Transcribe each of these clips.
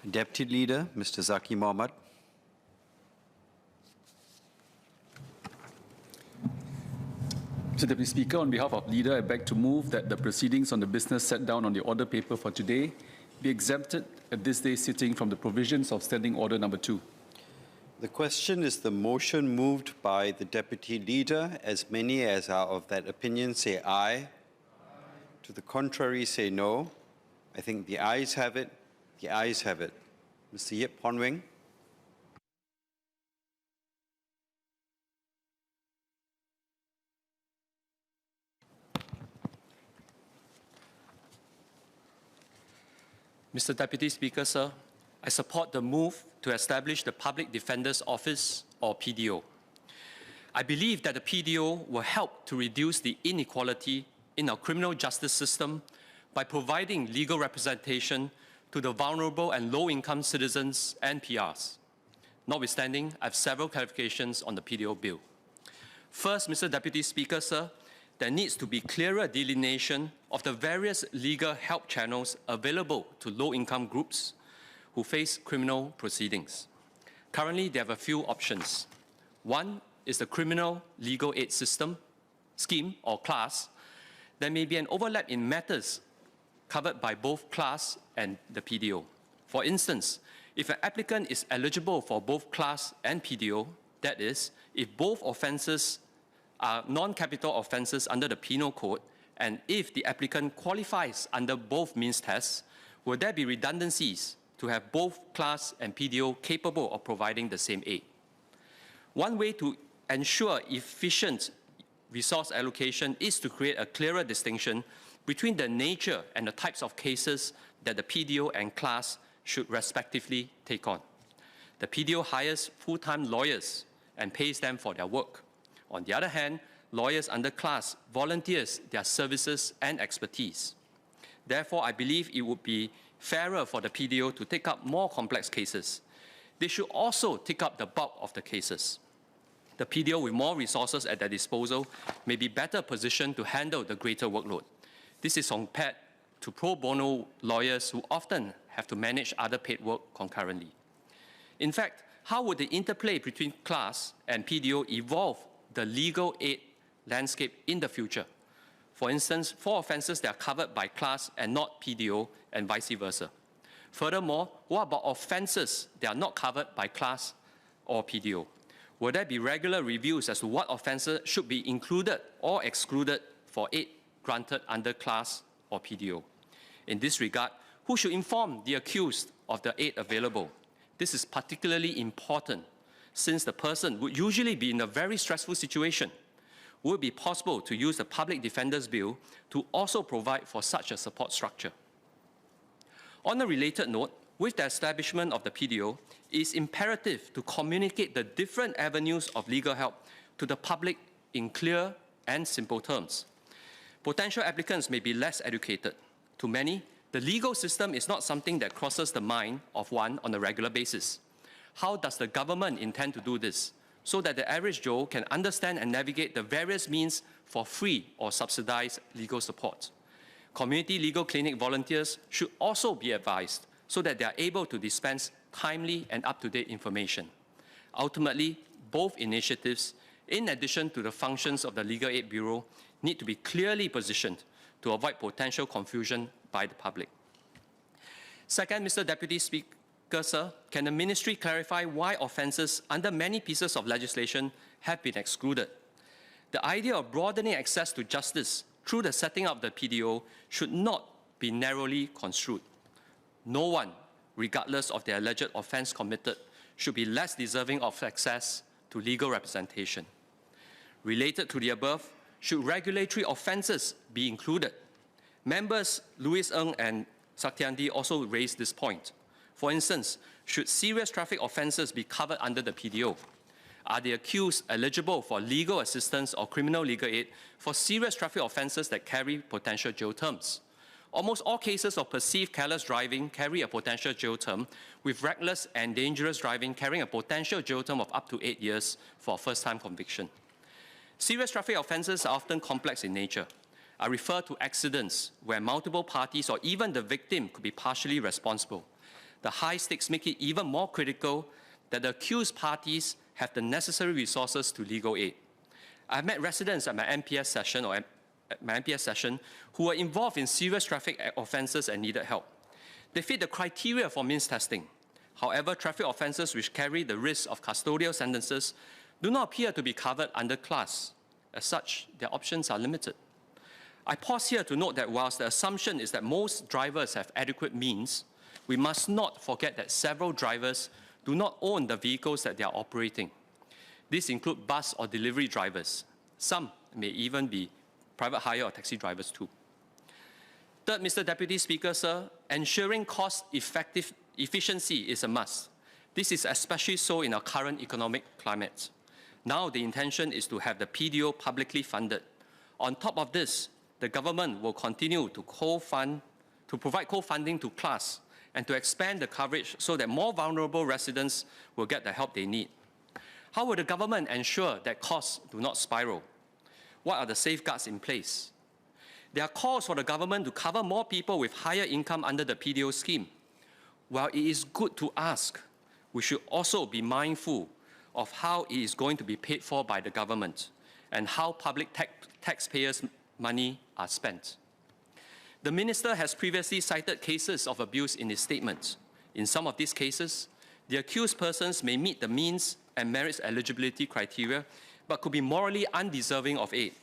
Deputy Leader, Mr. Zaki Mohammed. Mr. Deputy Speaker, on behalf of Leader, I beg to move that the proceedings on the business set down on the order paper for today be exempted at this day's sitting from the provisions of Standing Order Number 2. The question is the motion moved by the Deputy Leader. As many as are of that opinion say aye. Aye. To the contrary say no. I think the ayes have it. The ayes have it. Mr. Yip Hon Weng. Mr. Deputy Speaker, sir, I support the move to establish the Public Defender's Office, or PDO. I believe that the PDO will help to reduce the inequality in our criminal justice system by providing legal representation to the vulnerable and low-income citizens and PRs. Notwithstanding, I have several clarifications on the PDO bill. First, Mr. Deputy Speaker, sir, there needs to be clearer delineation of the various legal help channels available to low-income groups who face criminal proceedings. Currently, they have a few options. One is the criminal legal aid scheme or class. There may be an overlap in matters covered by both class and the PDO. For instance, if an applicant is eligible for both class and PDO, that is, if both offences are non-capital offences under the Penal Code, and if the applicant qualifies under both means tests, will there be redundancies to have both class and PDO capable of providing the same aid? One way to ensure efficient resource allocation is to create a clearer distinction between the nature and the types of cases that the PDO and class should respectively take on. The PDO hires full-time lawyers and pays them for their work. On the other hand, lawyers under class volunteers their services and expertise. Therefore, I believe it would be fairer for the PDO to take up more complex cases. They should also take up the bulk of the cases. The PDO with more resources at their disposal may be better positioned to handle the greater workload. This is compared to pro bono lawyers who often have to manage other paid work concurrently. In fact, how would the interplay between class and PDO evolve the legal aid landscape in the future? For instance, for offences that are covered by class and not PDO, and vice versa. Furthermore, what about offences that are not covered by class or PDO? Will there be regular reviews as to what offences should be included or excluded for aid granted under class or PDO? In this regard, who should inform the accused of the aid available? This is particularly important since the person would usually be in a very stressful situation. Would it be possible to use the Public Defender's Bill to also provide for such a support structure? On a related note, with the establishment of the PDO, it is imperative to communicate the different avenues of legal help to the public in clear and simple terms. Potential applicants may be less educated. To many, the legal system is not something that crosses the mind of one on a regular basis. How does the government intend to do this so that the average Joe can understand and navigate the various means for free or subsidized legal support? Community legal clinic volunteers should also be advised so that they are able to dispense timely and up-to-date information. Ultimately, both initiatives, in addition to the functions of the Legal Aid Bureau, need to be clearly positioned to avoid potential confusion by the public. Second, Mr. Deputy Speaker, sir, can the Ministry clarify why offences under many pieces of legislation have been excluded? The idea of broadening access to justice through the setting up of the PDO should not be narrowly construed. No one, regardless of their alleged offence committed, should be less deserving of access to legal representation. Related to the above, should regulatory offences be included? Members Louis Ng and Saktiandi also raised this point. For instance, should serious traffic offences be covered under the PDO? Are the accused eligible for legal assistance or criminal legal aid for serious traffic offences that carry potential jail terms? Almost all cases of perceived careless driving carry a potential jail term, with reckless and dangerous driving carrying a potential jail term of up to 8 years for a first-time conviction. Serious traffic offences are often complex in nature. I refer to accidents where multiple parties or even the victim could be partially responsible. The high stakes make it even more critical that the accused parties have the necessary resources to legal aid. I've met residents at my MPS session who were involved in serious traffic offences and needed help. They fit the criteria for means testing. However, traffic offences which carry the risk of custodial sentences do not appear to be covered under class. As such, their options are limited. I pause here to note that whilst the assumption is that most drivers have adequate means, we must not forget that several drivers do not own the vehicles that they are operating. These include bus or delivery drivers. Some may even be private hire or taxi drivers too. Third, Mr. Deputy Speaker, sir, ensuring cost efficiency is a must. This is especially so in our current economic climate. Now the intention is to have the PDO publicly funded. On top of this, the government will continue to provide co-funding to CLAS and to expand the coverage so that more vulnerable residents will get the help they need. How will the government ensure that costs do not spiral? What are the safeguards in place? There are calls for the government to cover more people with higher income under the PDO scheme. While it is good to ask, we should also be mindful of how it is going to be paid for by the government and how public taxpayers' money are spent. The Minister has previously cited cases of abuse in his statement. In some of these cases, the accused persons may meet the means and merits eligibility criteria, but could be morally undeserving of aid.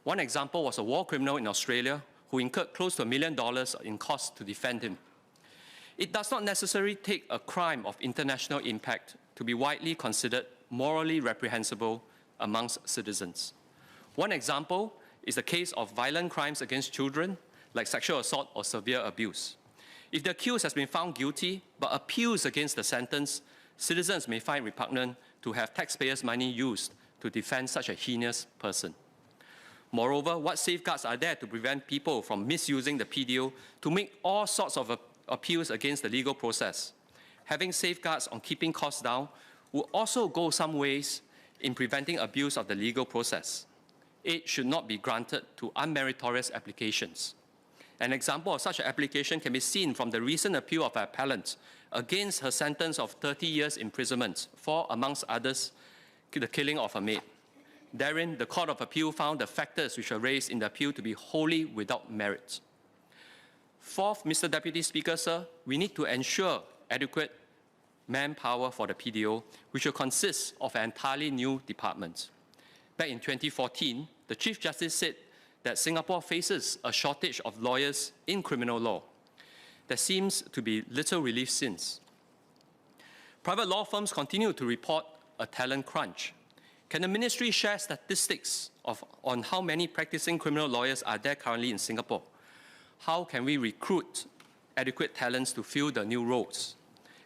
One example was a war criminal in Australia who incurred close to $1 million in costs to defend him. It does not necessarily take a crime of international impact to be widely considered morally reprehensible amongst citizens. One example is the case of violent crimes against children, like sexual assault or severe abuse. If the accused has been found guilty but appeals against the sentence, citizens may find repugnant to have taxpayers' money used to defend such a heinous person. Moreover, what safeguards are there to prevent people from misusing the PDO to make all sorts of appeals against the legal process? Having safeguards on keeping costs down will also go some ways in preventing abuse of the legal process. Aid should not be granted to unmeritorious applications. An example of such an application can be seen from the recent appeal of an appellant against her sentence of 30 years imprisonment for, amongst others, the killing of her maid. Therein, the Court of Appeal found the factors which were raised in the appeal to be wholly without merit. Fourth, Mr. Deputy Speaker, sir, we need to ensure adequate manpower for the PDO, which will consist of an entirely new department. Back in 2014, the Chief Justice said that Singapore faces a shortage of lawyers in criminal law. There seems to be little relief since. Private law firms continue to report a talent crunch. Can the ministry share statistics on how many practicing criminal lawyers are there currently in Singapore? How can we recruit adequate talents to fill the new roles?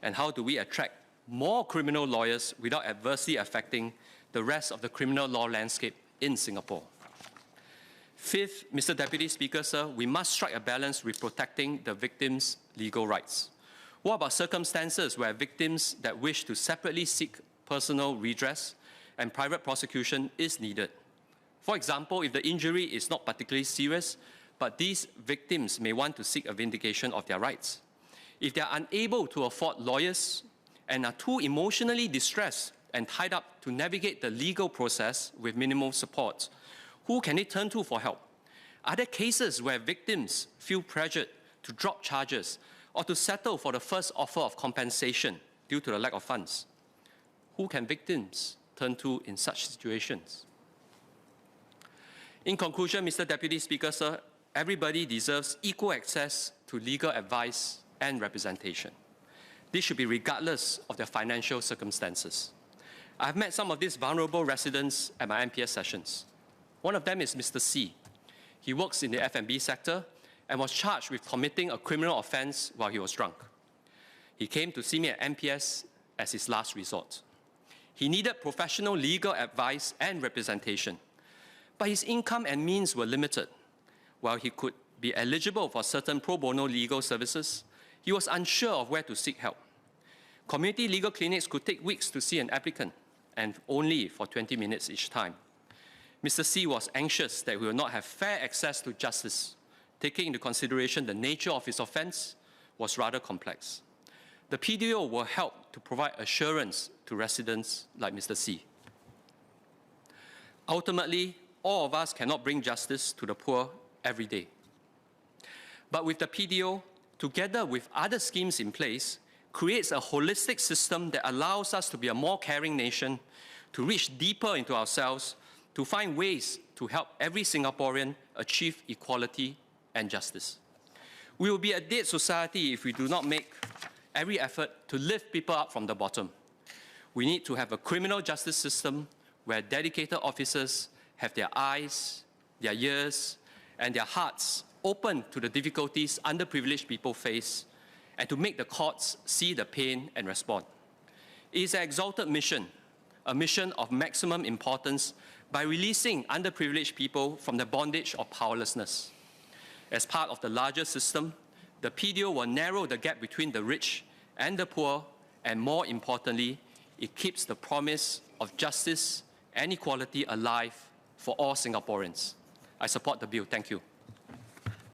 And how do we attract more criminal lawyers without adversely affecting the rest of the criminal law landscape in Singapore? Fifth, Mr. Deputy Speaker, sir, we must strike a balance with protecting the victims' legal rights. What about circumstances where victims that wish to separately seek personal redress and private prosecution is needed? For example, if the injury is not particularly serious, but these victims may want to seek a vindication of their rights. If they are unable to afford lawyers and are too emotionally distressed and tied up to navigate the legal process with minimal support, who can they turn to for help? Are there cases where victims feel pressured to drop charges or to settle for the first offer of compensation due to the lack of funds? Who can victims turn to in such situations? In conclusion, Mr. Deputy Speaker, sir, everybody deserves equal access to legal advice and representation. This should be regardless of their financial circumstances. I've met some of these vulnerable residents at my MPS sessions. One of them is Mr. C. He works in the F&B sector and was charged with committing a criminal offense while he was drunk. He came to see me at MPS as his last resort. He needed professional legal advice and representation, but his income and means were limited. While he could be eligible for certain pro bono legal services, he was unsure of where to seek help. Community legal clinics could take weeks to see an applicant, and only for 20 minutes each time. Mr. C was anxious that he will not have fair access to justice. Taking into consideration the nature of his offense was rather complex. The PDO will help to provide assurance to residents like Mr. C. Ultimately, all of us cannot bring justice to the poor every day. But with the PDO, together with other schemes in place, creates a holistic system that allows us to be a more caring nation, to reach deeper into ourselves, to find ways to help every Singaporean achieve equality and justice. We will be a dead society if we do not make every effort to lift people up from the bottom. We need to have a criminal justice system where dedicated officers have their eyes, their ears, and their hearts open to the difficulties underprivileged people face, and to make the courts see the pain and respond. It is an exalted mission, a mission of maximum importance by releasing underprivileged people from the bondage of powerlessness. As part of the larger system, the PDO will narrow the gap between the rich and the poor, and more importantly, it keeps the promise of justice and equality alive for all Singaporeans. I support the bill. Thank you.